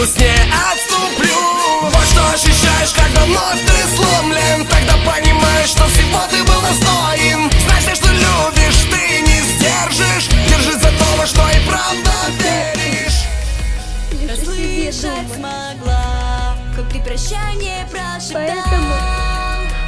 пусть не отступлю. Вот что ощущаешь, когда вновь ты сломлен. Тогда понимаешь, что всего ты был достоин. Знай, что любишь, ты не сдержишь. Держись за то, во что и правда веришь. Расслышать смогла, как ты прощание прошептал.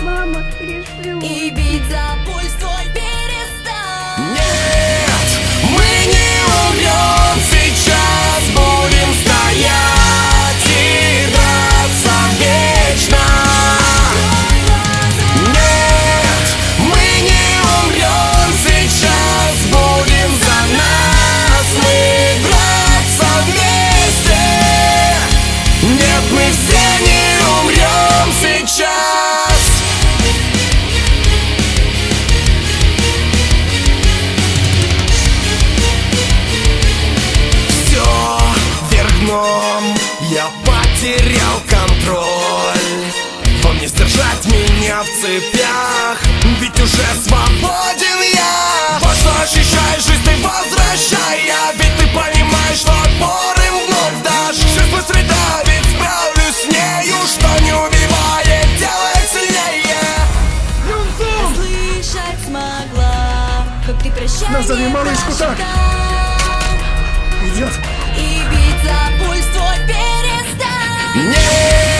Мама, решила. И бить за пульс твой перестал. Нет, мы не умрем сейчас, будем стоять и драться вечно. Нет, мы не умрем сейчас, будем за нас мы драться вместе. Нет, мы все не умрем сейчас. Я потерял контроль. Вам не сдержать меня в цепях, ведь уже свободен я. Вот что ощущаешь, жизнь ты возвращая. Ведь ты понимаешь, что отпор им вновь дашь. Жизнь быстро давит, справлюсь с нею. Что не убивает, делает сильнее. Слышать смогла, как ты прощание Назови малышку так. прошептал. Идет. И бить за пульс твой перестал. Нет,